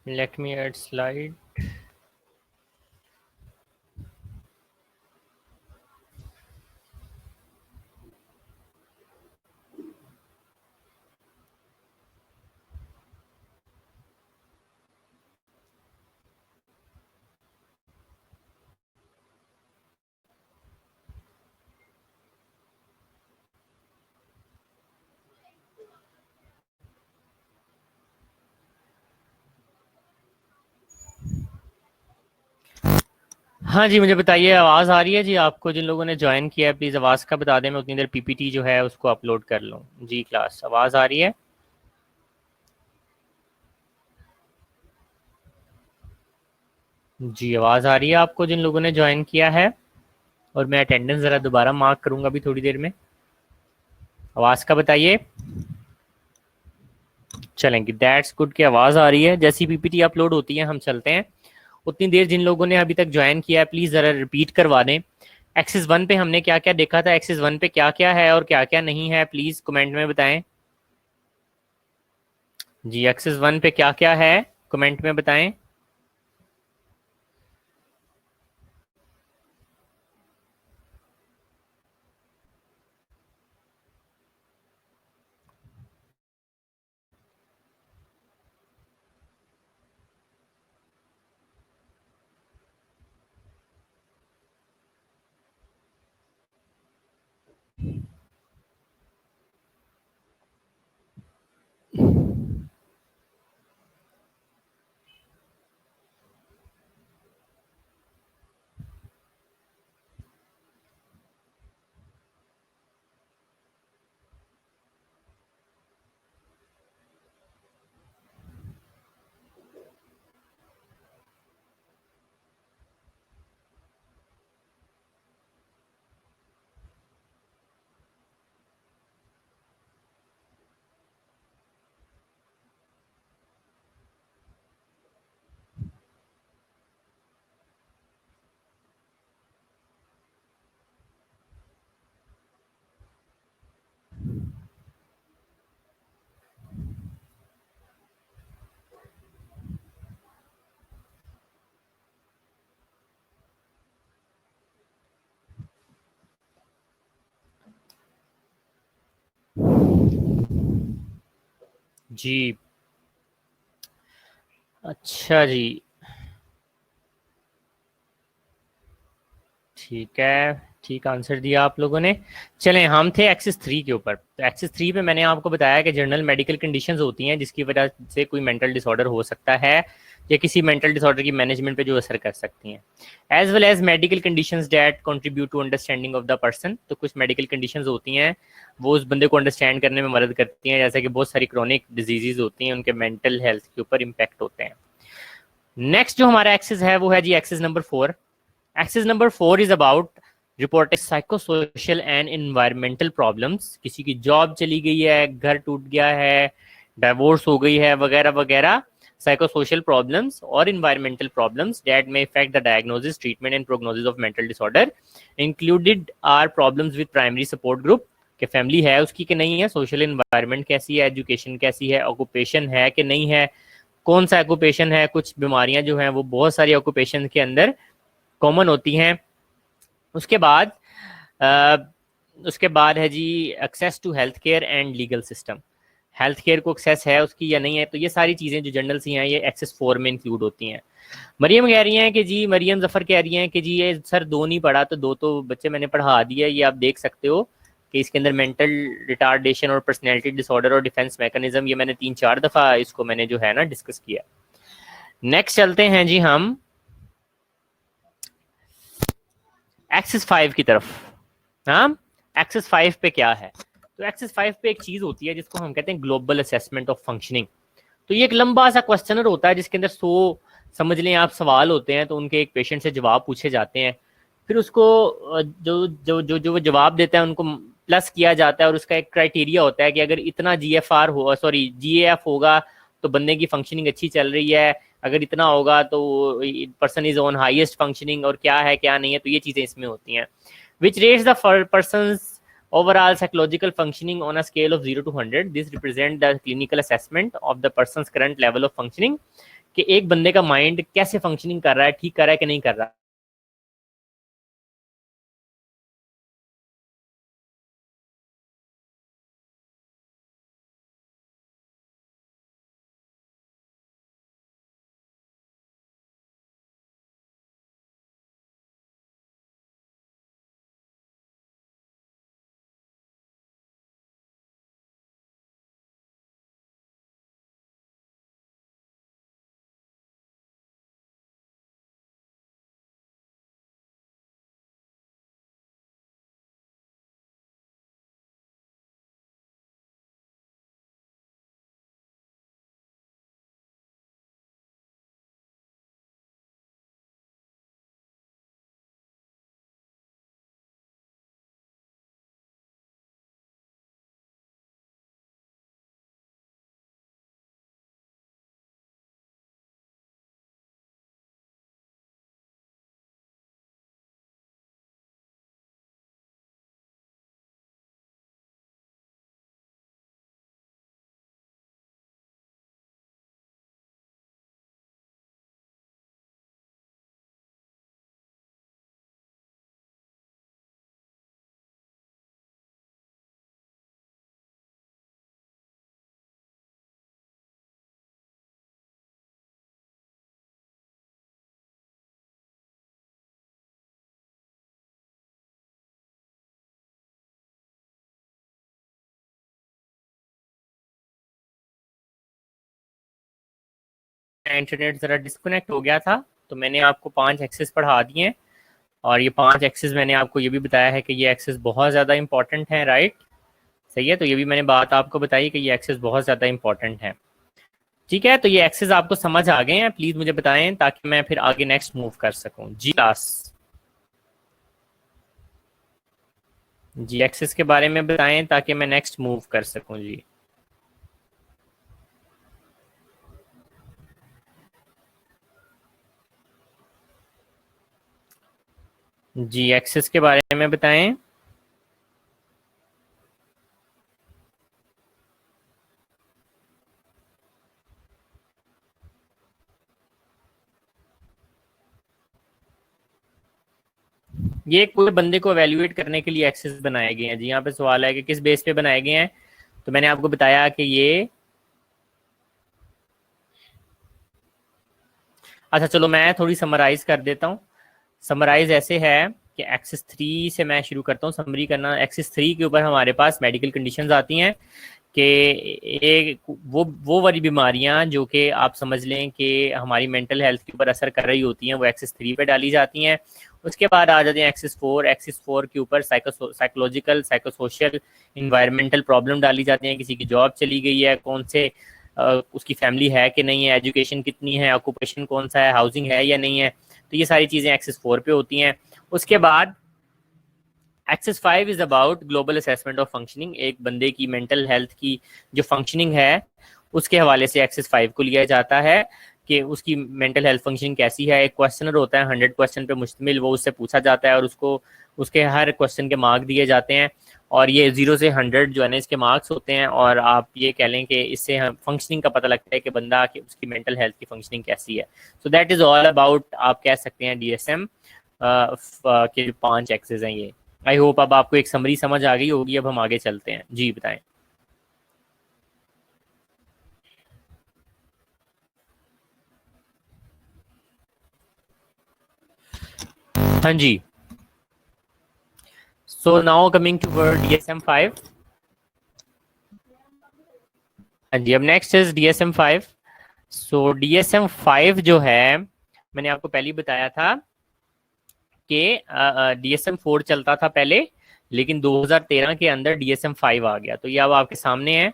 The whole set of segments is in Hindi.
Let me add slide. हाँ जी, मुझे बताइए, आवाज़ आ रही है जी आपको? जिन लोगों ने ज्वाइन किया है प्लीज़ आवाज़ का बता दें, मैं उतनी देर पीपीटी जो है उसको अपलोड कर लूँ। जी क्लास, आवाज़ आ रही है? जी आवाज़ आ रही है आपको जिन लोगों ने ज्वाइन किया है? और मैं अटेंडेंस ज़रा दोबारा मार्क करूँगा अभी थोड़ी देर में। आवाज़ का बताइए। चलेंगे, दैट्स गुड की आवाज़ आ रही है। जैसी पीपीटी अपलोड होती है हम चलते हैं। उतनी देर जिन लोगों ने अभी तक ज्वाइन किया है प्लीज़ ज़रा रिपीट करवा दें। एक्सिस 1 पे हमने क्या क्या देखा था, एक्सिस 1 पे क्या क्या है और क्या क्या नहीं है, प्लीज़ कमेंट में बताएं। जी एक्सिस 1 पे क्या क्या है कमेंट में बताएं। जी अच्छा जी, ठीक है, ठीक आंसर दिया आप लोगों ने। चलें, हम थे एक्सिस 3 के ऊपर। तो एक्सिस 3 पे मैंने आपको बताया कि जनरल मेडिकल कंडीशंस होती हैं जिसकी वजह से कोई मेंटल डिसऑर्डर हो सकता है या किसी मेंटल डिसऑर्डर की मैनेजमेंट पे जो असर कर सकती हैं, as well as medical conditions that contribute to understanding of the person. तो कुछ मेडिकल कंडीशंस होती हैं वो उस बंदे को अंडरस्टैंड करने में मदद करती हैं, जैसे कि बहुत सारी क्रॉनिक डिजीजेज होती हैं, उनके मेंटल हेल्थ के ऊपर इम्पैक्ट होते हैं। नेक्स्ट जो हमारा एक्सिस है वो है जी axis number 4। Axis number 4 is about reporting psycho social and environmental problems. किसी की जॉब चली गई है, घर टूट गया है, डाइवोर्स हो गई है, वगैरह वगैरह। साइको सोशल प्रॉब्लम्स और environmental problems that may affect the diagnosis, treatment and prognosis of mental disorder. Included are problems with primary support group, कि फैमिली है उसकी कि नहीं है, सोशल इन्वायरमेंट कैसी है, एजुकेशन कैसी है, ऑक्यूपेशन है कि नहीं है, कौन सा ऑक्यूपेशन है। कुछ बीमारियां जो हैं वो बहुत सारी ऑक्यूपेशन के अंदर कॉमन होती हैं। उसके बाद अ, उसके बाद है जी access to health care and legal system. Health care को एक्सेस है उसकी या नहीं है, तो ये सारी चीज़ें जो जनरल सी हैं ये एक्सेस 4 में इंक्लूड होती हैं। मरियम कह रही हैं कि जी, मरियम जफर कह रही हैं कि जी ये सर 2 नहीं पढ़ा, तो 2 तो बच्चे मैंने पढ़ा दिया। ये आप देख सकते हो कि इसके अंदर मेंटल रिटार्डेशन और पर्सनैलिटी डिसऑर्डर और डिफेंस मैकेनिज्म, ये मैंने 3-4 दफ़ा इसको मैंने जो है ना डिस्कस किया। नेक्स्ट चलते हैं जी हम एक्सिस 5 की तरफ। हाँ, एक्सिस 5 पे क्या है? तो एक्सिस 5 पे एक चीज होती है जिसको हम कहते हैं ग्लोबल असेसमेंट ऑफ फंक्शनिंग। तो ये एक लंबा सा क्वेश्चनर होता है जिसके अंदर 100 समझ लें आप सवाल होते हैं, तो उनके एक पेशेंट से जवाब पूछे जाते हैं। फिर उसको जो जो जो जो वो जवाब देता है उनको प्लस किया जाता है, और उसका एक क्राइटेरिया होता है कि अगर इतना GFR हो, सॉरी GAF होगा तो बंदे की फंक्शनिंग अच्छी चल रही है, अगर इतना होगा तो person is on highest functioning, और क्या है क्या नहीं है, तो ये चीज़ें इसमें होती हैं। Which rates the person's overall psychological functioning on a scale of 0 to 100. This represent the clinical assessment of the person's current level of functioning. कि एक बंदे का माइंड कैसे फंक्शनिंग कर रहा है, ठीक कर रहा है कि नहीं कर रहा। इंटरनेट जरा डिस्कनेक्ट हो गया था, तो मैंने आपको 5 एक्सेस पढ़ा दिए हैं, और ये 5 एक्सेस मैंने आपको ये भी बताया है कि ये एक्सेस बहुत ज़्यादा इंपॉर्टेंट है, राइट। सही है, तो ये भी मैंने बात आपको बताई कि ये एक्सेस बहुत ज़्यादा इंपॉर्टेंट है। ठीक है, तो ये एक्सेस आपको समझ आ गए हैं, प्लीज़ मुझे बताएं ताकि मैं फिर आगे नेक्स्ट मूव कर सकूं। जी क्लास, जी एक्सेस के बारे में बताएं ताकि मैं नेक्स्ट मूव कर सकूं। जी जी एक्सेस के बारे में बताएं। ये एक पूरे बंदे को एवेल्युएट करने के लिए एक्सेस बनाए गए हैं। जी यहाँ पे सवाल है कि किस बेस पे बनाए गए हैं, तो मैंने आपको बताया कि ये, अच्छा चलो मैं थोड़ी समराइज कर देता हूँ। समराइज ऐसे है कि एक्सेस 3 से मैं शुरू करता हूँ समरी करना। एक्सेस 3 के ऊपर हमारे पास मेडिकल कंडीशंस आती हैं कि एक वो वाली बीमारियां जो कि आप समझ लें कि हमारी मेंटल हेल्थ के ऊपर असर कर रही होती हैं, वो एक्सेस 3 पे डाली जाती हैं। उसके बाद आ जाते हैं एक्सेस 4। एक्सेस 4 के ऊपर साइकोलॉजिकल, साइकोसोशल, इन्वायरमेंटल प्रॉब्लम डाली जाती हैं। किसी की जॉब चली गई है, कौन से उसकी फैमिली है कि नहीं है, एजुकेशन कितनी है, ऑक्यूपेशन कौन सा है, हाउसिंग है या नहीं है, तो ये सारी चीज़ें एक्सेस 4 पे होती हैं। उसके बाद axis 5 is about global assessment of functioning. एक बंदे की मेंटल हेल्थ की जो फंक्शनिंग है उसके हवाले से एक्सेस 5 को लिया जाता है कि उसकी मेंटल हेल्थ फंक्शनिंग कैसी है। एक क्वेश्चनर होता है 100 क्वेश्चन पे मुश्तमिल, वो उससे पूछा जाता है और उसको उसके हर क्वेश्चन के मार्क दिए जाते हैं, और ये 0 से 100 जो है ना इसके मार्क्स होते हैं। और आप ये कह लें कि इससे हम फंक्शनिंग का पता लगता है कि बंदा कि उसकी मेंटल हेल्थ की फंक्शनिंग कैसी है। So that is all about, आप कह सकते हैं DSM के 5 एक्सेस हैं ये। आई होप अब आपको एक समरी समझ आ गई होगी। अब हम आगे चलते हैं। जी बताएं। हाँ जी, so now coming to word DSM-5। हाँ जी, अब next is DSM-5। So DSM-5 जो है, मैंने आपको पहले ही बताया था कि DSM-4 चलता था पहले, लेकिन 2013 के अंदर DSM-5 आ गया। तो ये अब आपके सामने है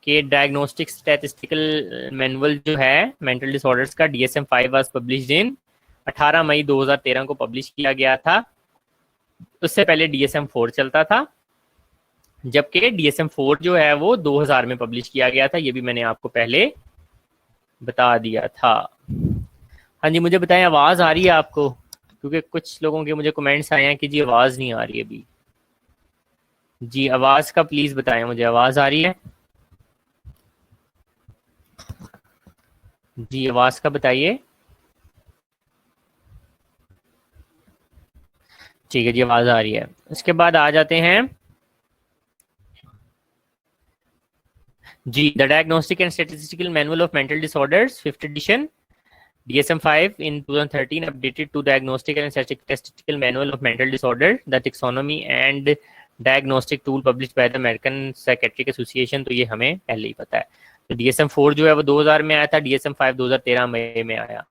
कि डायग्नोस्टिक स्टैटिस्टिकल मैनुअल जो है मेंटल डिसऑर्डर्स का, DSM-5 वाज पब्लिश्ड इन 18 मई 2013 को पब्लिश किया गया था। उससे पहले DSM-4 चलता था, जबकि DSM-4 जो है वो 2000 में पब्लिश किया गया था। ये भी मैंने आपको पहले बता दिया था। हाँ जी, मुझे बताएं आवाज़ आ रही है आपको, क्योंकि कुछ लोगों के मुझे कमेंट्स आए हैं कि जी आवाज़ नहीं आ रही है अभी। जी आवाज़ का प्लीज़ बताएं, मुझे आवाज़ आ रही है। जी आवाज का बताइए। ठीक है जी, आवाज आ रही है। इसके बाद आ जाते हैं जी, the diagnostic and statistical manual of mental disorders, fifth edition, DSM-5 in 2013 updated to diagnostic and statistical manual of mental disorder, the taxonomy and diagnostic tool published by the American Psychiatric Association। तो ये हमें पहले ही पता है। तो DSM-4 जो है वो 2000 में आया था, DSM-5 2013 मई में आया।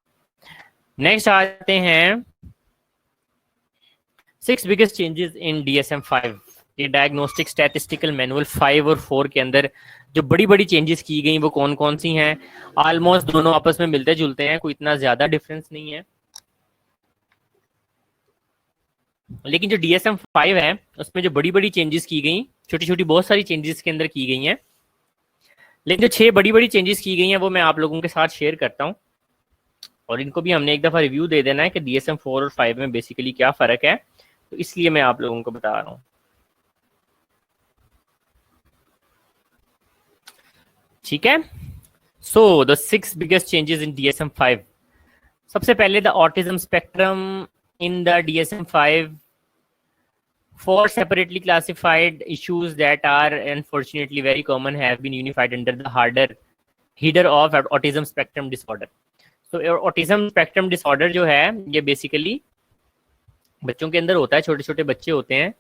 नेक्स्ट आते हैं 6 बिगेस्ट चेंजेस इन DSM-5। ये डायग्नोस्टिक स्टैटिस्टिकल मैनुअल 5 और 4 के अंदर जो बड़ी बड़ी चेंजेस की गई वो कौन कौन सी हैं? ऑलमोस्ट दोनों आपस में मिलते जुलते हैं, कोई इतना ज्यादा डिफरेंस नहीं है। लेकिन जो DSM-5 है उसमें जो बड़ी बड़ी चेंजेस की गई, छोटी छोटी बहुत सारी चेंजेस के अंदर की गई हैं, लेकिन जो 6 बड़ी बड़ी चेंजेस की गई हैं वो मैं आप लोगों के साथ शेयर करता हूँ, और इनको भी हमने एक दफा रिव्यू दे देना है कि DSM-4 और 5 में बेसिकली क्या फर्क है, तो इसलिए मैं आप लोगों को बता रहा हूँ। ठीक है, so the 6 biggest changes in DSM-5। सबसे पहले the autism spectrum in the DSM-5, 4 separately classified issues that are unfortunately very common have been unified under the header of autism spectrum disorder। So autism spectrum disorder जो है ये बेसिकली बच्चों के अंदर होता है, छोटे छोटे बच्चे होते हैं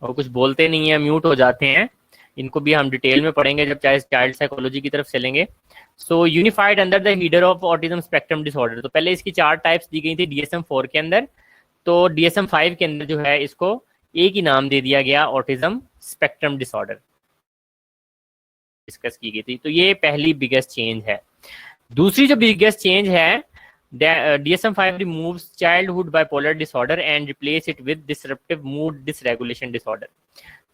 और कुछ बोलते नहीं है, म्यूट हो जाते हैं। इनको भी हम डिटेल में पढ़ेंगे जब चाइल्ड साइकोलॉजी की तरफ चलेंगे। So unified under the header of autism spectrum disorder. तो पहले इसकी 4 टाइप्स दी गई थी DSM-4 के अंदर, तो DSM-5 के अंदर जो है इसको एक ही नाम दे दिया गया, ऑटिज्म स्पेक्ट्रम डिसऑर्डर डिस्कस की गई थी। तो ये पहली बिगेस्ट चेंज है। दूसरी जो बिगेस्ट चेंज है, DSM-5 removes childhood bipolar disorder and replace it with disruptive mood dysregulation disorder.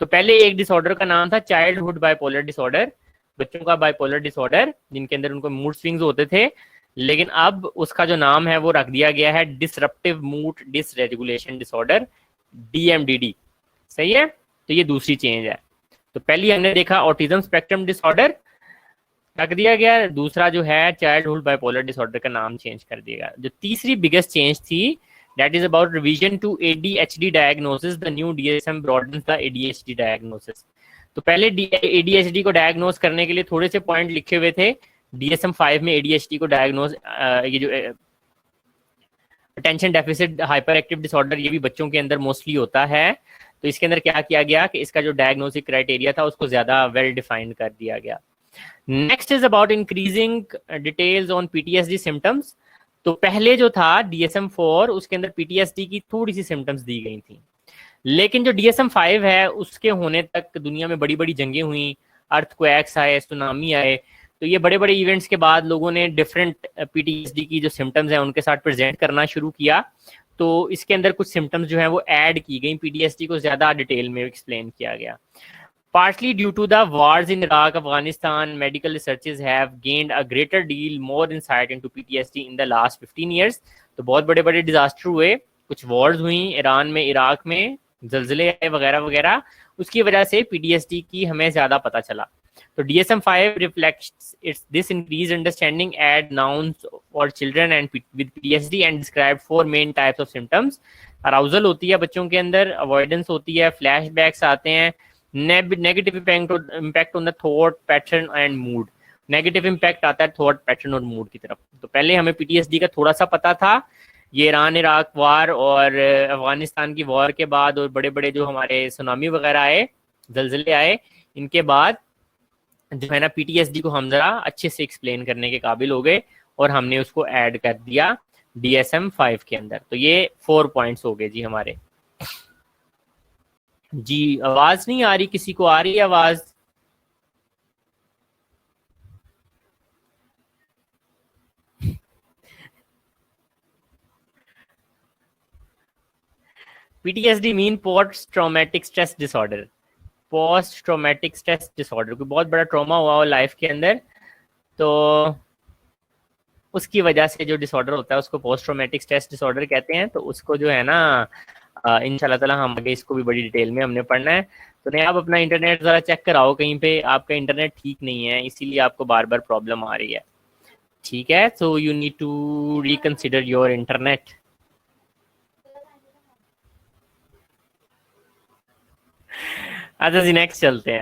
तो पहले एक डिसऑर्डर का नाम था चाइल्डहुड बाइपोलर डिसऑर्डर, बच्चों का बाइपोलर डिसऑर्डर जिनके अंदर उनको मूड स्विंग्स होते थे, लेकिन अब उसका जो नाम है वो रख दिया गया है disruptive mood dysregulation disorder, DMDD। सही है, तो ये दूसरी चेंज है। तो पहली हमने देखा ऑटिज्म स्पेक्ट्रम डिसऑर्डर रख दिया गया, दूसरा जो है चाइल्डहुड बाइपोलर डिसऑर्डर का नाम चेंज कर दिया गया। जो तीसरी बिगेस्ट चेंज थी, that is about revision to ADHD diagnosis, the new DSM broadens the ADHD diagnosis। तो पहले ADHD को डायग्नोज करने के लिए थोड़े से पॉइंट लिखे हुए थे, DSM-5 में ADHD को डायग्नोज, ये जो attention deficit hyper active disorder, ये भी बच्चों के अंदर मोस्टली होता है। तो इसके अंदर क्या किया गया कि इसका जो डायग्नोस्टिक क्राइटेरिया था उसको ज्यादा वेल डिफाइंड कर दिया गया। Next is about increasing details on PTSD symptoms. तो पहले जो था DSM-4 उसके अंदर PTSD की थोड़ी सी सिम्टम्स दी गई थी, लेकिन जो DSM-5 है उसके होने तक दुनिया में बड़ी बड़ी जंगें हुई, अर्थक्वेक्स आए, सुनामी आए, तो ये बड़े बड़े इवेंट्स के बाद लोगों ने डिफरेंट PTSD की जो सिम्टम्स हैं उनके साथ प्रेजेंट करना शुरू किया। तो इसके अंदर कुछ सिम्टम्स जो हैं वो ऐड की गई, PTSD को ज्यादा डिटेल में एक्सप्लेन किया गया। Partly due to the wars in Iraq, Afghanistan, medical researchers have gained a greater deal more insight into PTSD in the last 15 years। तो बहुत बड़े बड़े डिजास्टर हुए, कुछ वॉर्स हुई ईरान में, इराक में, जलजले आए वगैरह वगैरह, उसकी वजह से PTSD की हमें ज्यादा पता चला। तो DSM-5 reflects this increased understanding, add nouns for children and with PTSD and describe 4 main types of symptoms। Arousal होती है बच्चों के अंदर, अवॉइडेंस होती है, फ्लैशबैक्स आते हैं, negative impact on the thought pattern and mood. Negative impact आता है थॉट पैटर्न और मूड की तरफ। तो पहले हमें PTSD का थोड़ा सा पता था, ये ईरान इराक वार और अफगानिस्तान की वार के बाद और बड़े बड़े जो हमारे सुनामी वगैरह आए, जलजले आए, इनके बाद जो है ना PTSD को हम जरा अच्छे से एक्सप्लेन करने के काबिल हो गए और हमने उसको ऐड कर दिया DSM-5 के अंदर। तो ये 4 पॉइंट्स हो गए जी हमारे। जी आवाज नहीं आ रही, किसी को आ रही है आवाज? PTSD mean post traumatic stress disorder. Post traumatic stress disorder, कोई बहुत बड़ा ट्रॉमा हुआ हो लाइफ के अंदर, तो उसकी वजह से जो डिसऑर्डर होता है उसको पोस्ट ट्रॉमेटिक स्ट्रेस डिसऑर्डर कहते हैं। तो उसको जो है ना इंशाल्लाह ताला हम आगे इसको भी बड़ी डिटेल में हमने पढ़ना है। तो नहीं, आप अपना इंटरनेट जरा चेक कराओ, कहीं पे आपका इंटरनेट ठीक नहीं है इसीलिए आपको बार बार प्रॉब्लम आ रही है। ठीक है, so you need to reconsider your internet. अच्छा जी, नेक्स्ट चलते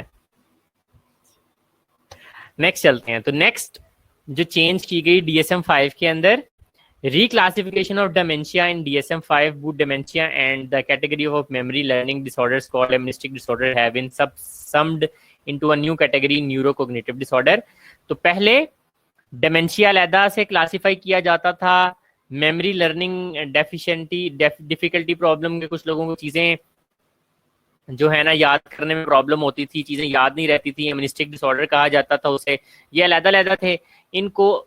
हैं। तो नेक्स्ट जो चेंज की गई DSM-5 के अंदर, reclassification of dementia in DSM-5, both dementia and the category of memory learning disorders called amnestic disorder have been subsumed into a new category, neurocognitive disorder. तो पहले डेमेंशिया अलहदा से क्लासिफाई किया जाता था, मेमोरी लर्निंग डेफिशिएंटी डिफिकल्टी प्रॉब्लम के कुछ लोगों को चीज़ें जो है ना याद करने में प्रॉब्लम होती थी, चीज़ें याद नहीं रहती थी, एमनिस्टिक डिसऑर्डर कहा जाता था उसे। ये अलग-अलग थे, इनको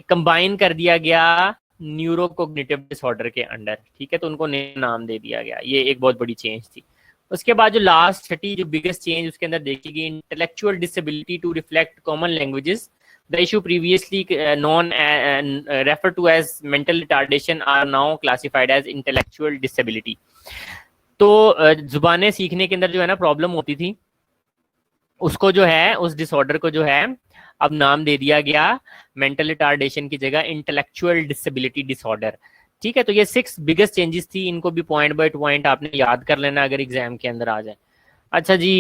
कंबाइन कर दिया गया न्यूरोकोग्निटिव डिसऑर्डर के अंडर। ठीक है, तो उनको नया नाम दे दिया गया। ये एक बहुत बड़ी चेंज थी। उसके बाद जो लास्ट छठी जो बिगेस्ट चेंज उसके अंदर देखी गई, intellectual disability to reflect common languages. The issue previously known referred to as mental retardation are now classified as intellectual disability. तो जुबानें सीखने के अंदर जो है ना प्रॉब्लम होती थी, उसको जो है उस डिसऑर्डर को जो है अब नाम दे दिया गया मेंटल रिटार्डेशन की जगह इंटेलेक्चुअल डिसेबिलिटी डिसऑर्डर। ठीक है, तो ये 6 बिगेस्ट चेंजेस थी, इनको भी पॉइंट बाय पॉइंट आपने याद कर लेना अगर एग्जाम के अंदर आ जाए। अच्छा जी,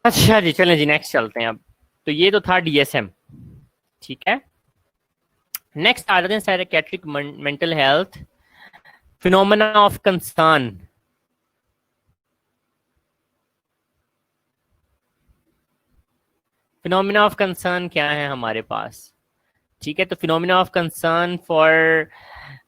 अच्छा जी, चलें जी नेक्स्ट चलते हैं अब। तो ये तो था DSM। ठीक है, नेक्स्ट आ जाते हैं psychiatric mental health phenomena of concern. Phenomena of concern क्या है हमारे पास? ठीक है, तो phenomena of concern for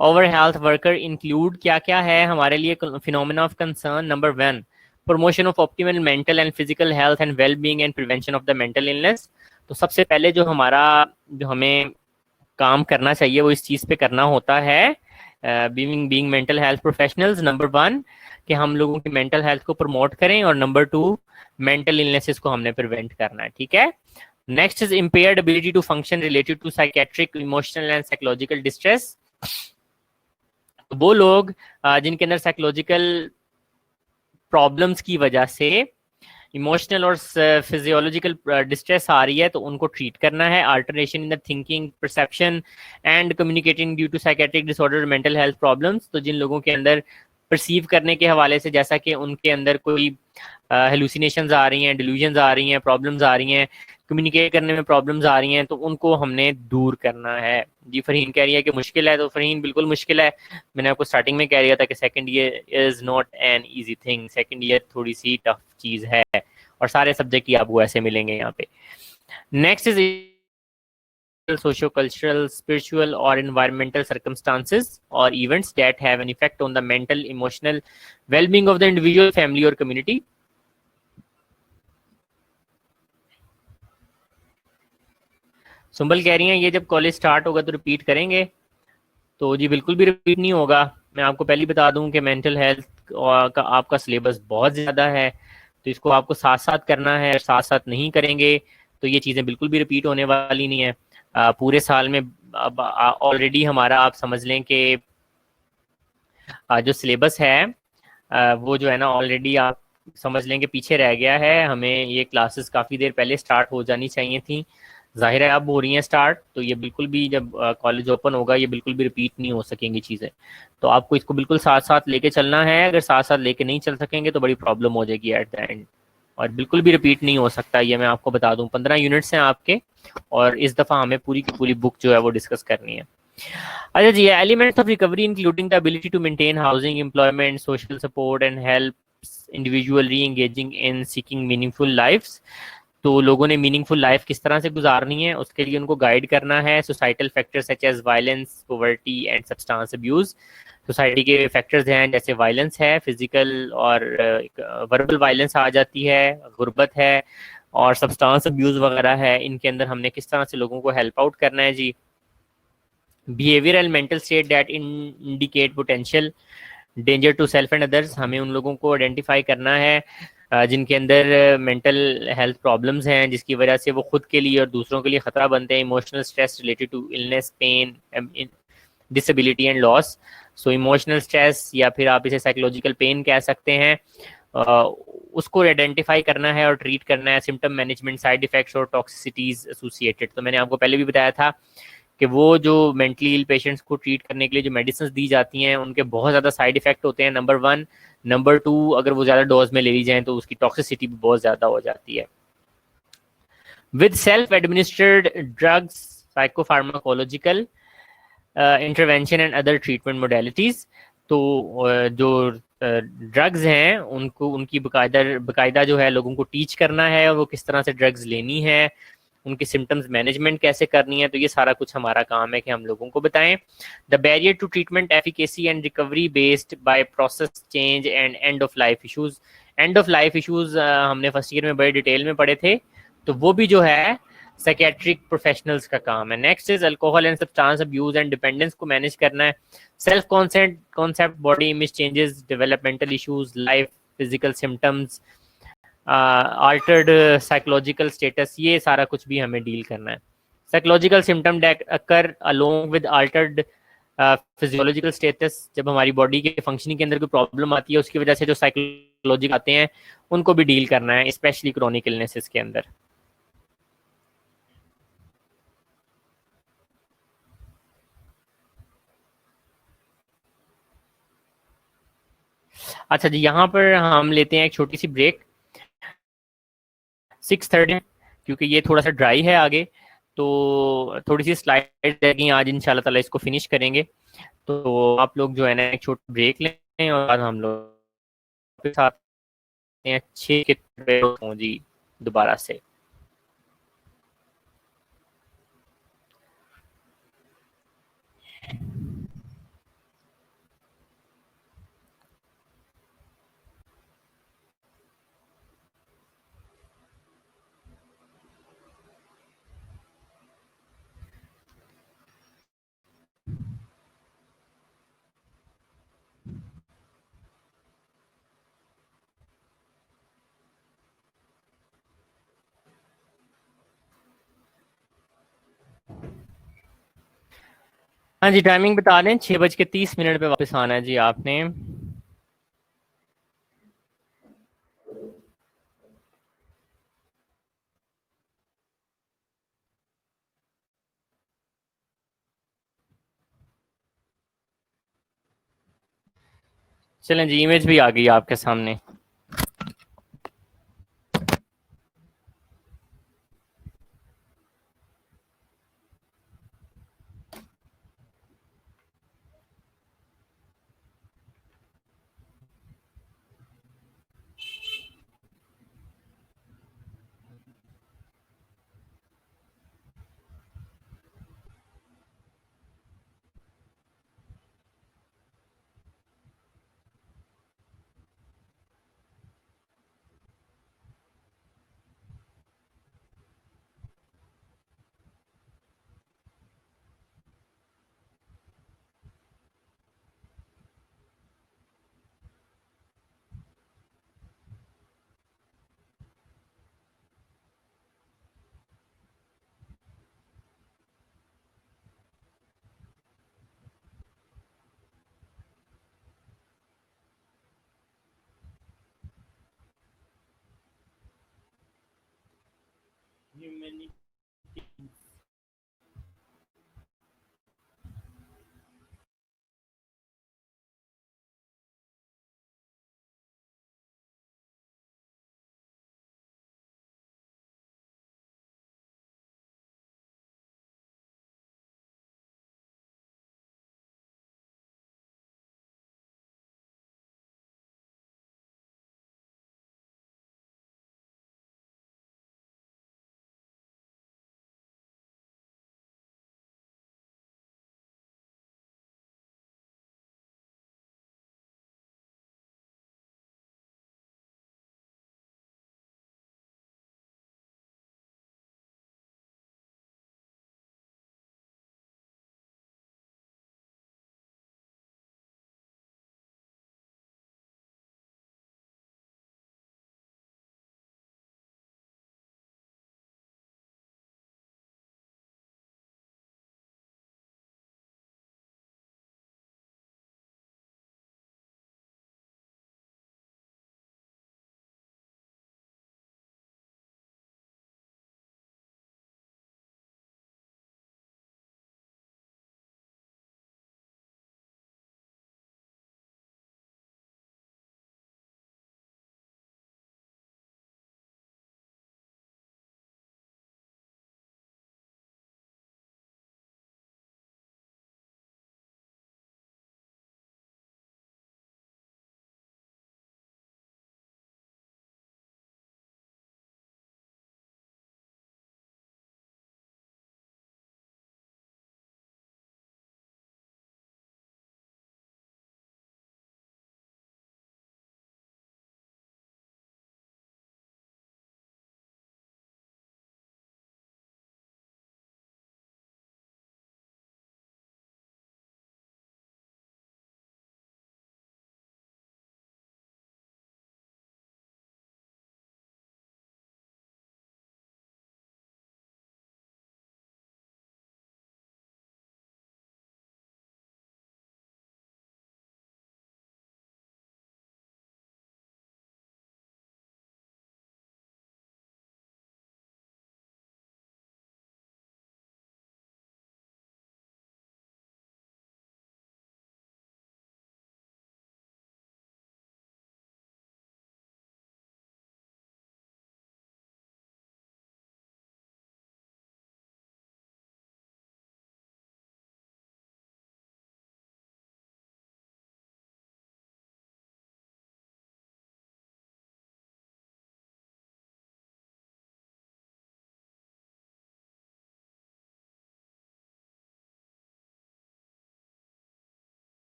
over health worker include क्या क्या है हमारे लिए phenomena of concern? Number 1, promotion of optimal mental and physical health and well being and prevention of the mental illness. तो सबसे पहले जो हमें काम करना चाहिए वो इस चीज़ पे करना होता है, being mental health professionals. Number 1 कि हम लोगों की मेंटल हेल्थ को प्रमोट करें, और नंबर 2 मेंटल इलनेसेस को हमने प्रिवेंट करना है। ठीक है, next is impaired ability to function related to psychiatric emotional and psychological distress. वो लोग जिनके अंदर साइकोलॉजिकल प्रॉब्लम्स की वजह से इमोशनल और फिजियोलॉजिकल डिस्ट्रेस आ रही है, तो उनको ट्रीट करना है। Alteration in the thinking, perception and communicating due to psychiatric disorder, mental health problems. तो जिन लोगों के अंदर परसीव करने के हवाले से, जैसा कि उनके अंदर कोई हेलुसिनेशंस आ रही हैं, डिल्यूजन्स आ रही हैं, प्रॉब्लम्स आ रही हैं, कम्युनिकेट करने में प्रॉब्लम्स आ रही हैं, तो उनको हमने दूर करना है। जी, फरहीन कह रही है कि मुश्किल है, तो फरहीन बिल्कुल मुश्किल है। मैंने आपको स्टार्टिंग में कह दिया था कि second year is not an easy thing. Second year थोड़ी सी टफ चीज़ है, और सारे सब्जेक्ट ही आपको ऐसे मिलेंगे यहाँ पे। Next is socio-cultural, spiritual or environmental circumstances or events that have an effect on the mental, emotional well-being of the individual, family or community. Sumbal कह रही हैं ये जब कॉलेज स्टार्ट होगा तो रिपीट करेंगे? तो जी बिल्कुल भी रिपीट नहीं होगा। मैं आपको पहले बता दूं कि मेंटल हेल्थ का आपका सिलेबस बहुत ज़्यादा है, तो इसको आपको साथ साथ करना है। साथ साथ नहीं करेंगे तो ये चीज़ें बिल्कुल भी रिपीट होने वाली नहीं है। पूरे साल में अब ऑलरेडी हमारा आप समझ लें कि जो सिलेबस है वो जो है ना ऑलरेडी आप समझ लें कि पीछे रह गया है। हमें ये क्लासेस काफ़ी देर पहले स्टार्ट हो जानी चाहिए थी, ज़ाहिर है अब हो रही हैं स्टार्ट, तो ये बिल्कुल भी जब कॉलेज ओपन होगा ये बिल्कुल भी रिपीट नहीं हो सकेंगी चीज़ें। तो आपको इसको बिल्कुल साथ साथ लेके चलना है। अगर साथ साथ लेके नहीं चल सकेंगे तो बड़ी प्रॉब्लम हो जाएगी एट द एंड, और बिल्कुल भी रिपीट नहीं हो सकता। ये मैं आपको बता दूं, 15 यूनिट्स हैं आपके, और इस दफ़ा हमें पूरी की पूरी बुक जो है वो डिस्कस करनी है। अच्छा जी, elements of recovery including the ability to maintain housing, employment, social support and help individual reengaging in seeking meaningful lifes. तो लोगों ने मीनिंगफुल लाइफ किस तरह से गुजारनी है उसके लिए उनको गाइड करना है। Societal factors such as violence, poverty and substance abuse. Society के फैक्टर्स हैं जैसे वायलेंस है, फिजिकल और वर्बल वायलेंस आ जाती है, गुर्बत है, और सब्सटेंस अब्यूज वगैरह है। इनके अंदर हमने किस तरह से लोगों को हेल्प आउट करना है जी। Behavioural mental state that indicate potential danger to self and others, हमें उन लोगों को आइडेंटिफाई करना है जिनके अंदर मेंटल हेल्थ प्रॉब्लम्स हैं, जिसकी वजह से वो खुद के लिए और दूसरों के लिए खतरा बनते हैं। Emotional stress related to illness, pain, disability and loss. So emotional stress या फिर आप इसे साइकोलॉजिकल पेन कह सकते हैं, उसको आइडेंटिफाई करना है और ट्रीट करना है। सिम्टम मैनेजमेंट, साइड इफेक्ट्स और टॉक्सिसिटीज एसोसिएटेड, तो मैंने आपको पहले भी बताया था कि वो जो मेंटली इल पेशेंट्स को ट्रीट करने के लिए जो मेडिसिन दी जाती हैं उनके बहुत ज़्यादा साइड इफेक्ट होते हैं, नंबर वन। नंबर टू, अगर वो ज़्यादा डोज में ले ली जाए तो उसकी टॉक्सिसिटी भी बहुत ज़्यादा हो जाती है। With self administered drugs, psychopharmacological intervention and other treatment modalities, तो जो ड्रग्स हैं उनको उनकी बकायदा जो है लोगों को टीच करना है, और वो किस तरह से ड्रग्स लेनी है, उनकी सिम्टम्स मैनेजमेंट कैसे करनी है, तो ये सारा कुछ हमारा काम है कि हम लोगों को बताएं। The barrier to treatment efficacy and recovery based by process change and end of life issues. End of life issues हमने फर्स्ट ईयर में बड़े डिटेल में पढ़े थे, तो वो भी जो है साइकेट्रिक प्रोफेशनल्स का काम है। Next is alcohol and substance abuse and dependence को मैनेज करना है। Self concept, body image changes, developmental issues, life physical symptoms, Altered psychological status, ये सारा कुछ भी हमें डील करना है। Psychological symptom occur along with Altered physiological status, जब हमारी बॉडी के फंक्शनिंग के अंदर कोई प्रॉब्लम आती है उसकी वजह से जो साइकोलॉजी आते हैं उनको भी डील करना है, स्पेशली क्रोनिक इलनेसेस के अंदर। अच्छा जी, यहाँ पर हम लेते हैं एक छोटी सी ब्रेक, 6:30, क्योंकि ये थोड़ा सा ड्राई है आगे, तो थोड़ी सी स्लाइड रहेगी आज, इंशाल्लाह ताला इसको फिनिश करेंगे। तो आप लोग जो है ना एक छोटा ब्रेक लें और बाद हम लोग के साथ 6 जी दोबारा से। हाँ जी, टाइमिंग बता दें, 6:30 पे वापस आना है जी आपने। चलें जी, इमेज भी आ गई आपके सामने।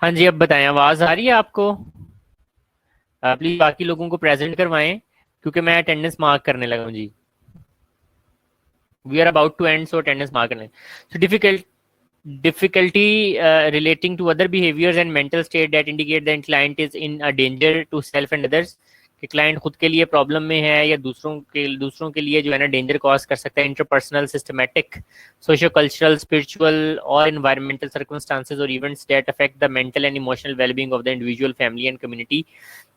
हाँ जी, अब बताएं, आवाज आ रही है आपको? प्लीज बाकी लोगों को प्रेजेंट करवाएं, क्योंकि मैं अटेंडेंस मार्क करने लगा हूँ जी। We are about to end, so attendance mark करने। So difficulty relating to other behaviors and mental state that indicate that client is in a danger to self and others, कि क्लाइंट खुद के लिए प्रॉब्लम में है या दूसरों के लिए जो है ना डेंजर कॉज कर सकता है। Interpersonal, systematic, socio cultural, spiritual और इन्वायरमेंटल सर्कमस्टांसेस और events that affect the mental and emotional wellbeing of the individual, family and community.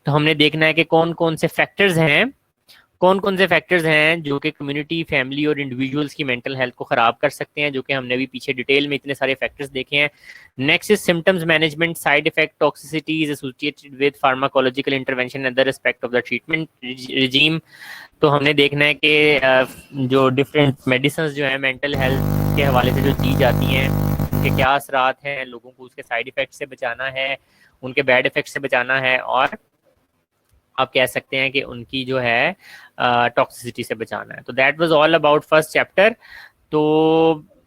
तो हमने देखना है कि कौन कौन से फैक्टर्स हैं, कौन कौन से फैक्टर्स हैं जो कि कम्युनिटी, फैमिली और इंडिविजुअल्स की मेंटल हेल्थ को खराब कर सकते हैं, जो कि हमने भी पीछे डिटेल में इतने सारे फैक्टर्स देखे हैं। Next is symptoms management, side effect, toxicities associated with pharmacological intervention and the respect of the treatment regime. तो हमने देखना है कि जो डिफरेंट मेडिसिन जो है मेंटल हेल्थ के हवाले से जो दी जाती हैं, उनके क्या असरात हैं, लोगों को उसके साइड इफेक्ट से बचाना है, उनके बैड इफेक्ट से बचाना है, और आप कह सकते हैं कि उनकी जो है टॉक्सिसिटी से बचाना है। तो that was all about first chapter. तो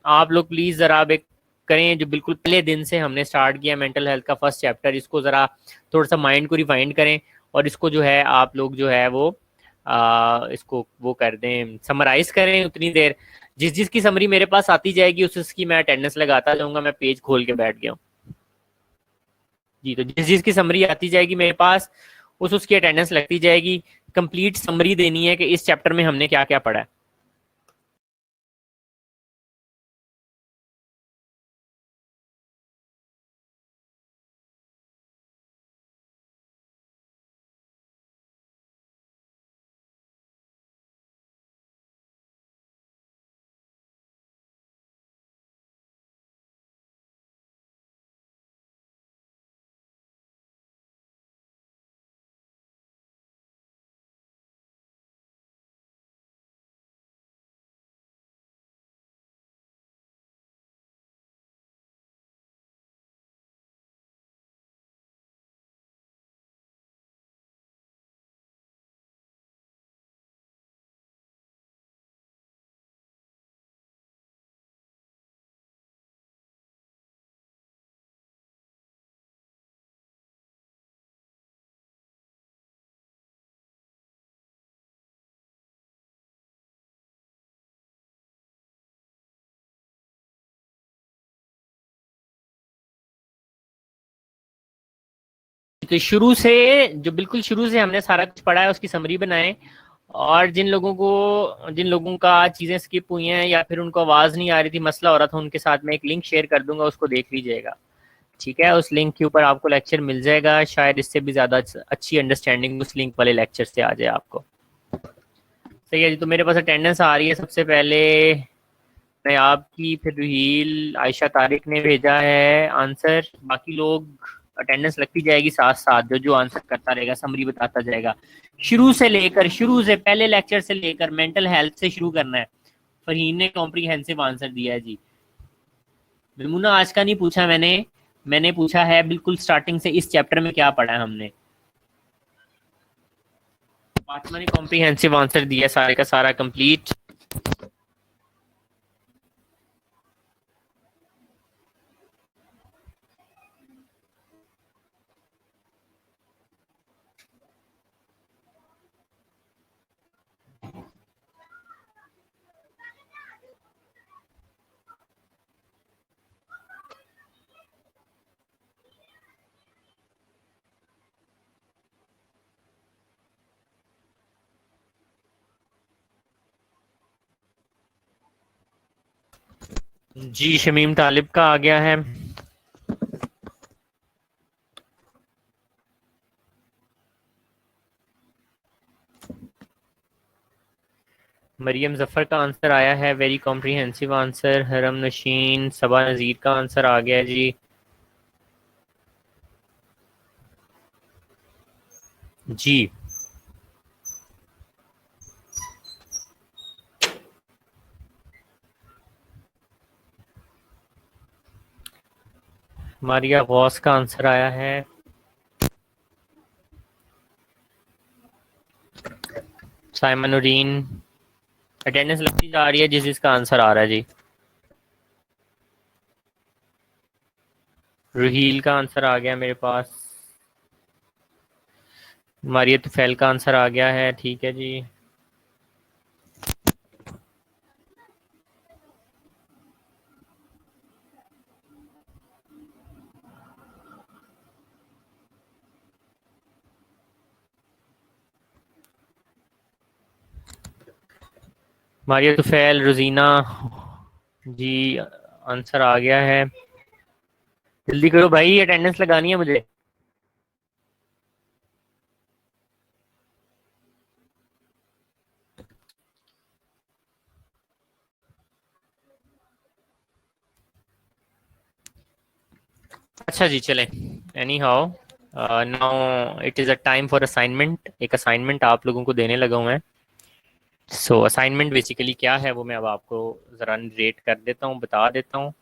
आप लोग प्लीज जरा अब एक करें, जो बिल्कुल पहले दिन से हमने स्टार्ट किया मेंटल हेल्थ का फर्स्ट चैप्टर, इसको जरा थोड़ा सा माइंड को रिवाइंड करें, और इसको जो है आप लोग जो है वो इसको वो कर दें, समराइज करें उतनी देर। जिस जिस की समरी मेरे पास आती जाएगी उस उसकी मैं अटेंडेंस लगाता जाऊंगा। मैं पेज खोल के बैठ गया हूँ जी। तो जिस जिस की समरी आती जाएगी मेरे पास, उस उसकी अटेंडेंस लगती जाएगी। कंप्लीट समरी देनी है कि इस चैप्टर में हमने क्या क्या पढ़ा है। तो शुरू से, जो बिल्कुल शुरू से हमने सारा कुछ पढ़ा है उसकी समरी बनाएं। और जिन लोगों का चीजें स्किप हुई हैं या फिर उनको आवाज नहीं आ रही थी, मसला हो रहा था, उनके साथ मैं एक लिंक शेयर कर दूंगा, उसको देख लीजिएगा। ठीक है, उस लिंक के ऊपर आपको लेक्चर मिल जाएगा, शायद इससे भी ज्यादा अच्छी अंडरस्टैंडिंग उस लिंक वाले लेक्चर से आ जाए आपको। सही है जी। तो मेरे पास अटेंडेंस आ रही है। सबसे पहले मैं आपकी, फिर रुहील, आयशा, तारिक ने भेजा है आंसर। बाकी लोग अटेंडेंस लगती जाएगी साथ साथ, जो जो आंसर करता रहेगा, समरी बताता जाएगा। शुरू से पहले लेक्चर से लेकर मेंटल हेल्थ से शुरू करना है। फरहीन ने कॉम्प्रीहेंसिव आंसर दिया है जी। मिमुना आज का नहीं पूछा मैंने, मैंने पूछा है बिल्कुल स्टार्टिंग से इस चैप्टर में क्या पढ़ा है हमने। फातिमा ने कॉम्प्रीहेंसिव आंसर दिया सारे का सारा कंप्लीट। जी, शमीम तालिब का आ गया है। मरियम जफर का आंसर आया है, वेरी कॉम्प्रिहेंसिव आंसर। हरम नशीन, सबा नजीर का आंसर आ गया जी। जी, मारिया गौस का आंसर आया है। साइमन नूरीन, अटेंडेंस लगती जा रही है जिसका आंसर आ रहा है जी। रुहील का आंसर आ गया मेरे पास। मारिया तुफैल का आंसर आ गया है, ठीक है जी। मारिया तुफैल, रोजीना जी, आंसर आ गया है। जल्दी करो भाई, अटेंडेंस लगानी है मुझे। अच्छा जी, चलें। Any how, now it is a time for assignment. एक असाइनमेंट आप लोगों को देने लगा हूँ मैं। सो असाइनमेंट बेसिकली क्या है वो मैं अब आपको ज़रा रेट कर देता हूँ, बता देता हूँ।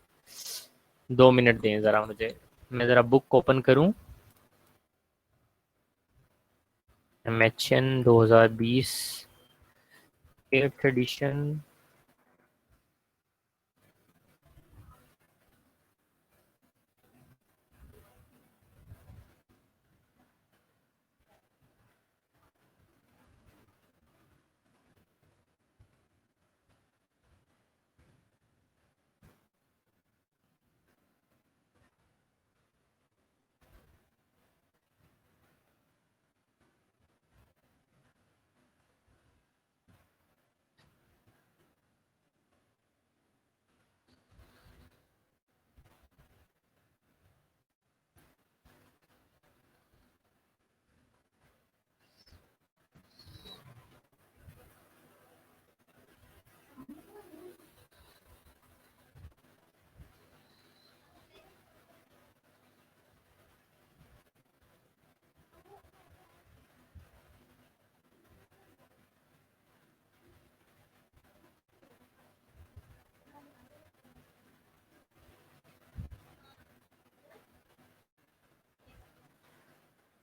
2 मिनट दें ज़रा मुझे, मैं ज़रा बुक ओपन करूँ। MHN 2020 8th edition.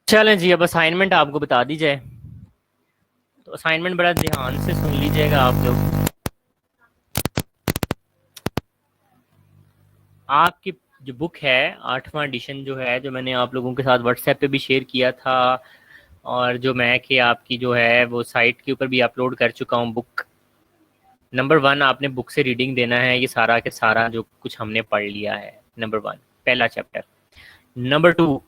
चलें जी, अब असाइनमेंट आपको बता दी जाए तो असाइनमेंट बड़ा ध्यान से सुन लीजिएगा आप लोग। आपकी जो बुक है 8वां एडिशन जो है, जो मैंने आप लोगों के साथ व्हाट्सएप पे भी शेयर किया था, और जो मैं कि आपकी जो है वो साइट के ऊपर भी अपलोड कर चुका हूँ बुक। नंबर 1 आपने बुक से रीडिंग देना है, ये सारा के सारा जो कुछ हमने पढ़ लिया है। नंबर 1 पहला चैप्टर। नंबर 2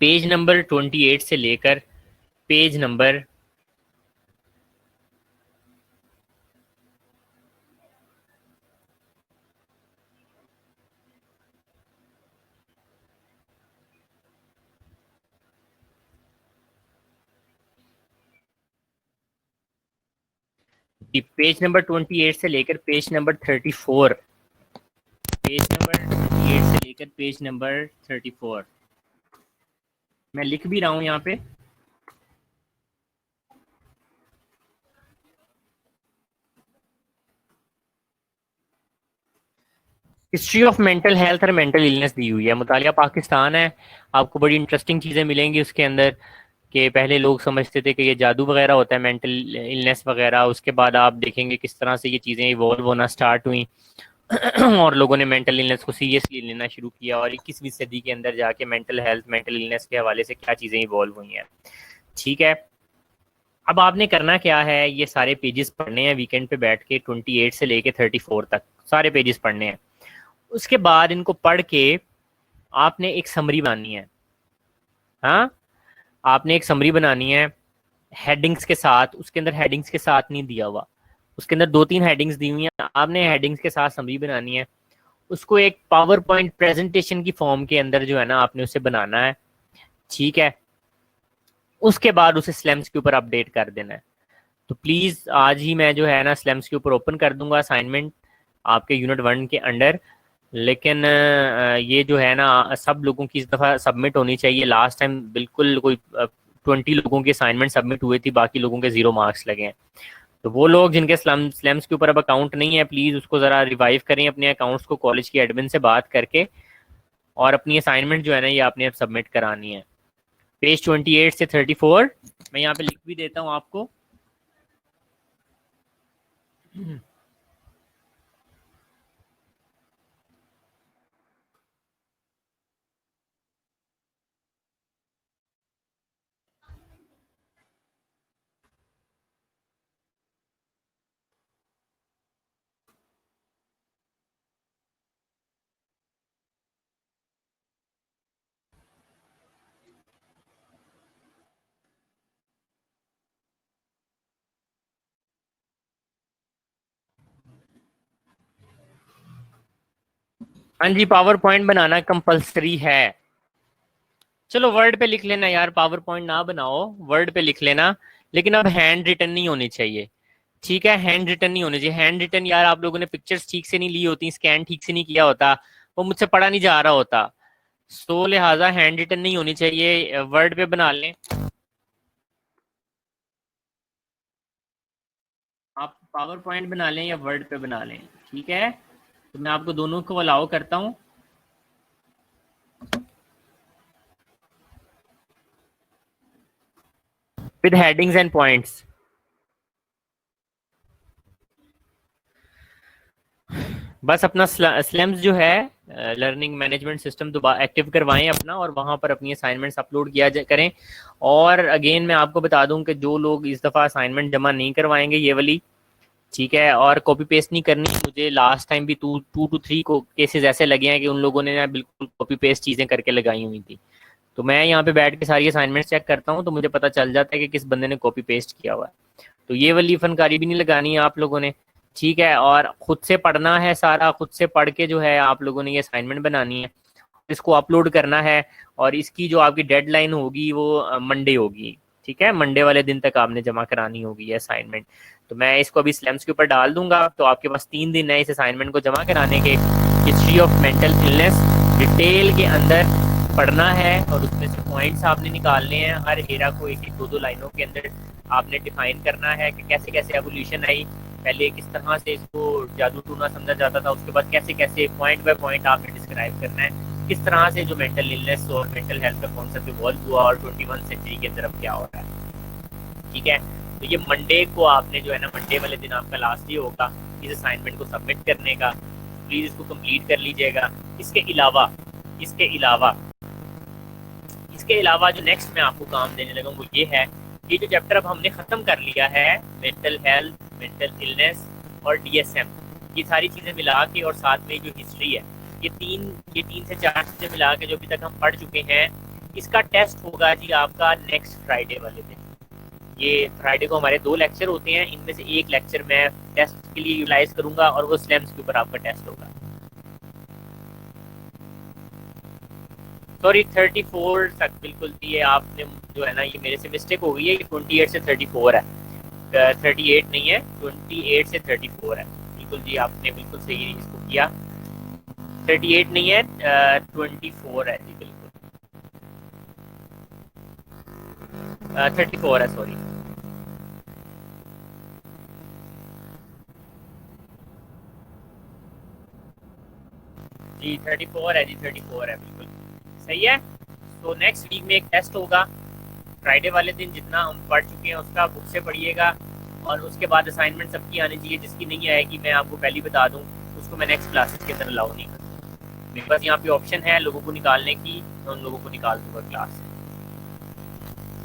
पेज नंबर 28 से लेकर पेज नंबर पेज नंबर 28 से लेकर पेज नंबर 34। पेज नंबर 28 से लेकर पेज नंबर 34 मैं लिख भी रहा हूँ यहाँ पे। हिस्ट्री ऑफ मेंटल हेल्थ और मेंटल इलनेस दी हुई है, मुतालिया पाकिस्तान है। आपको बड़ी इंटरेस्टिंग चीज़ें मिलेंगी उसके अंदर। कि पहले लोग समझते थे कि ये जादू वगैरह होता है, मेंटल इलनेस वगैरह। उसके बाद आप देखेंगे किस तरह से ये चीज़ें इवॉल्व होना स्टार्ट हुई और लोगों ने मेंटल इलनेस को सीरियसली लेना शुरू किया, और 21वीं सदी के अंदर जाके मेंटल हेल्थ मेंटल इलनेस के हवाले से क्या चीज़ें इवॉल्व हुई हैं। ठीक है, अब आपने करना क्या है, ये सारे पेजेस पढ़ने हैं वीकेंड पे बैठ के, 28 से लेके 34 तक सारे पेजेस पढ़ने हैं। उसके बाद इनको पढ़ के आपने एक समरी बनानी है। हाँ, आपने एक समरी बनानी है हेडिंग्स के साथ। उसके अंदर हेडिंग्स के साथ नहीं दिया हुआ, उसके अंदर 2-3 हेडिंग्स दी हुई हैं, आपने हेडिंग्स के साथ समरी बनानी है। उसको एक पावर पॉइंट प्रेजेंटेशन की फॉर्म के अंदर जो है ना आपने उसे बनाना है। ठीक है, उसके बाद उसे स्लैम्स के ऊपर अपडेट कर देना है। तो प्लीज़ आज ही मैं जो है ना स्लैम्स के ऊपर ओपन कर दूंगा असाइनमेंट आपके यूनिट 1 के अंडर। लेकिन ये जो है ना सब लोगों की इस दफ़ा सबमिट होनी चाहिए। लास्ट टाइम बिल्कुल कोई 20 लोगों की असाइनमेंट सबमिट हुए थी, बाकी लोगों के 0 मार्क्स लगे हैं। तो वो लोग जिनके स्लैम्स के ऊपर अब अकाउंट नहीं है, प्लीज़ उसको ज़रा रिवाइव करें अपने अकाउंट्स को कॉलेज की एडमिन से बात करके, और अपनी असाइनमेंट जो है ना ये आपने अब सबमिट करानी है। पेज 28 से 34 मैं यहाँ पे लिख भी देता हूँ आपको। हाँ जी, पावर पॉइंट बनाना कंपलसरी है। चलो वर्ड पे लिख लेना यार, पावर पॉइंट ना बनाओ, वर्ड पे लिख लेना, लेकिन अब हैंड रिटन नहीं होनी चाहिए। ठीक है, हैंड रिटन नहीं होनी चाहिए। हैंड रिटन यार, आप लोगों ने पिक्चर्स ठीक से नहीं ली होती, स्कैन ठीक से नहीं किया होता, वो मुझसे पढ़ा नहीं जा रहा होता, सो लिहाजा हैंड रिटन नहीं होनी चाहिए, वर्ड पे बना लें। आप पावर पॉइंट बना लें या वर्ड पे बना लें, ठीक है, तो मैं आपको दोनों को अलाउ करता हूँ। With headings and points. बस अपना स्लैम्स जो है, लर्निंग मैनेजमेंट सिस्टम दोबारा एक्टिव करवाएं अपना, और वहां पर अपनी असाइनमेंट्स अपलोड किया करें। और अगेन मैं आपको बता दूं कि जो लोग इस दफ़ा असाइनमेंट जमा नहीं करवाएंगे ये वाली, ठीक है, और कॉपी पेस्ट नहीं करनी, मुझे लास्ट टाइम भी 2 to 3 को केसेस ऐसे लगे हैं कि उन लोगों ने ना बिल्कुल कॉपी पेस्ट चीज़ें करके लगाई हुई थी। तो मैं यहाँ पे बैठ के सारी असाइनमेंट चेक करता हूँ, तो मुझे पता चल जाता है कि किस बंदे ने कॉपी पेस्ट किया हुआ है। तो ये वाली फनकारी भी नहीं लगानी है आप लोगों ने, ठीक है, और खुद से पढ़ना है सारा, खुद से पढ़ के जो है आप लोगों ने ये असाइनमेंट बनानी है, इसको अपलोड करना है, और इसकी जो आपकी डेडलाइन होगी वो मंडे होगी, ठीक है, मंडे वाले दिन तक आपने जमा करानी होगी ये असाइनमेंट। तो मैं इसको अभी स्लैम्स के ऊपर डाल दूंगा, तो आपके पास 3 दिन है इस असाइनमेंट को जमा कराने के। History of mental illness detail के अंदर पढ़ना है, और उसमें से पॉइंट्स आपने निकालने हैं, हर एरा को एक एक 2 2 लाइनों के अंदर आपने डिफाइन करना है कि कैसे कैसे एवोल्यूशन आई, पहले किस तरह से इसको जादू टूना समझा जाता था, उसके बाद कैसे कैसे पॉइंट बाय पॉइंट आपने डिस्क्राइब करना है किस तरह से जो मेंटल इलनेस और मेंटल हेल्थ का कॉन्सेप्ट इवॉल्व हुआ और 21 सेंचुरी के अंदर अब क्या हो रहा है, ठीक है। तो ये मंडे को आपने जो है ना, मंडे वाले दिन आपका लास्ट डे होगा इस असाइनमेंट को सबमिट करने का, प्लीज़ इसको कंप्लीट कर लीजिएगा। इसके अलावा इसके अलावा इसके अलावा जो नेक्स्ट मैं आपको काम देने लगा वो ये है, ये जो चैप्टर अब हमने ख़त्म कर लिया है, मेंटल हेल्थ, मेंटल इलनेस और डीएसएम, ये सारी चीज़ें मिला के, और साथ में जो हिस्ट्री है, ये तीन से चार चीज़ें मिला के जो अभी तक हम पढ़ चुके हैं, इसका टेस्ट होगा जी आपका नेक्स्ट फ्राइडे वाले दिन। ये फ्राइडे को हमारे 2 लेक्चर होते हैं, इनमें से एक लेक्चर मैं टेस्ट के लिए यूटिलाइज करूंगा, और वो स्लैम्स के ऊपर आपका टेस्ट होगा। सॉरी 34 तक बिल्कुल थी, ये आपने जो है ना, ये मेरे से मिस्टेक हो गई है, ये 28 से 34 है, 38 नहीं है, 28 से 34 है, बिल्कुल जी, आपने बिल्कुल सही इसको किया, 38 नहीं है, 24 है जी, बिल्कुल 34 है, सॉरी। जी 34 है जी, 34 है, बिल्कुल सही है। तो नेक्स्ट वीक में एक टेस्ट होगा फ्राइडे वाले दिन, जितना हम पढ़ चुके हैं उसका बुक से पढ़िएगा, और उसके बाद असाइनमेंट सबकी आनी चाहिए, जिसकी नहीं आएगी मैं आपको पहले बता दूं, उसको मैं नेक्स्ट क्लासेस के अंदर अलाउ नहीं करूँगा। मेरे पास यहाँ पे ऑप्शन है लोगों को निकालने की, तो उन लोगों को निकाल दूंगा क्लास से।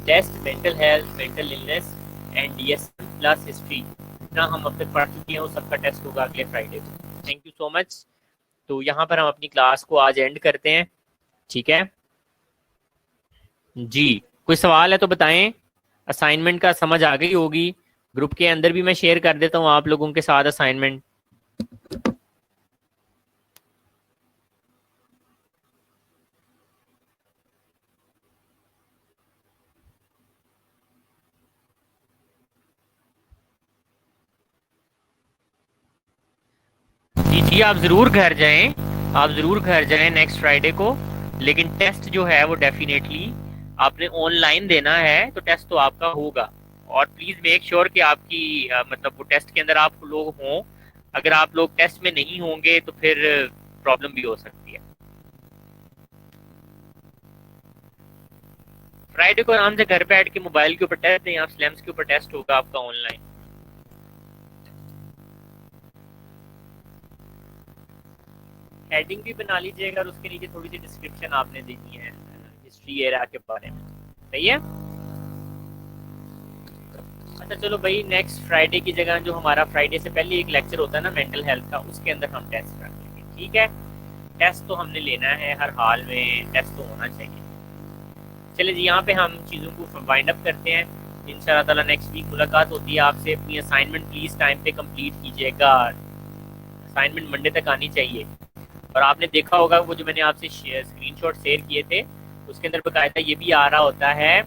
Test mental health, mental illness and DSM plus history, जितना हम अब तक पढ़ चुके हैं वो सबका टेस्ट होगा अगले फ्राइडे को। Thank you so much. तो यहाँ पर हम अपनी क्लास को आज एंड करते हैं, ठीक है जी। कोई सवाल है तो बताएं, असाइनमेंट का समझ आ गई होगी, ग्रुप के अंदर भी मैं शेयर कर देता हूँ आप लोगों के साथ असाइनमेंट। जी जी, आप ज़रूर घर जाएं, आप ज़रूर घर जाएं नेक्स्ट फ्राइडे को, लेकिन टेस्ट जो है वो डेफिनेटली आपने ऑनलाइन देना है, तो टेस्ट तो आपका होगा, और प्लीज़ मेक श्योर कि आपकी मतलब वो टेस्ट के अंदर आप लोग हों, अगर आप लोग टेस्ट में नहीं होंगे तो फिर प्रॉब्लम भी हो सकती है। फ्राइडे को आराम से घर बैठ के मोबाइल के ऊपर टेस्ट दें, आप स्लैम्स के ऊपर टेस्ट होगा आपका ऑनलाइन। हेडिंग भी बना लीजिएगा, और उसके नीचे थोड़ी सी डिस्क्रिप्शन आपने देनी है हिस्ट्री एरा के बारे में, सही है। अच्छा चलो भाई, नेक्स्ट फ्राइडे की जगह जो हमारा फ्राइडे से पहले एक लेक्चर होता है ना मेंटल हेल्थ का, उसके अंदर हम टेस्ट कर लेंगे, ठीक है। टेस्ट तो हमने लेना है हर हाल में, टेस्ट तो होना चाहिए। चलिए जी, यहाँ पे हम चीज़ों को वाइंड अप करते हैं, इंशाल्लाह ताला नेक्स्ट वीक मुलाकात होती है आपसे। अपनी असाइनमेंट प्लीज़ टाइम पे कंप्लीट कीजिएगा, असाइनमेंट मंडे तक आनी चाहिए, और आपने देखा होगा वो जो मैंने आपसे स्क्रीनशॉट शेयर किए थे, उसके अंदर बकायदा ये भी आ रहा होता है,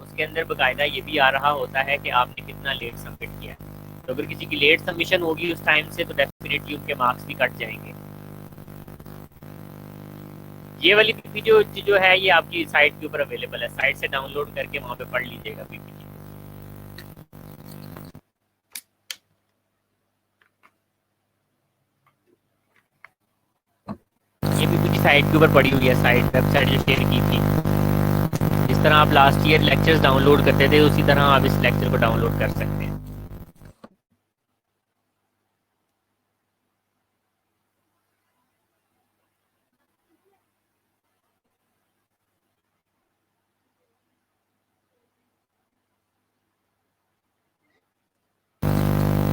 उसके अंदर बकायदा ये भी आ रहा होता है कि आपने कितना लेट सबमिट किया है। तो अगर किसी की लेट सबमिशन होगी उस टाइम से तो डेफिनेटली उनके मार्क्स भी कट जाएंगे। ये वाली पीपीटी जो है ये आपकी साइट के ऊपर अवेलेबल है, साइट से डाउनलोड करके वहां पे पढ़ लीजिएगा पीपीटी। ये पीपीटी साइट के ऊपर पड़ी हुई है, साइट वेबसाइट जो शेयर की थी। जिस तरह आप लास्ट ईयर लेक्चर्स डाउनलोड करते थे उसी तरह आप इस लेक्चर को डाउनलोड कर सकते हैं।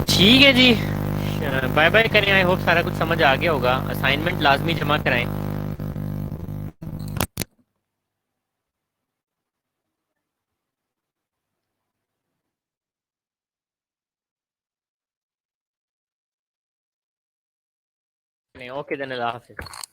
ठीक है जी, बाय बाय करें। आई होप सारा कुछ समझ आ गया होगा। असाइनमेंट लाजमी जमा कराएं। ओके देन, अल्लाह हाफिज़।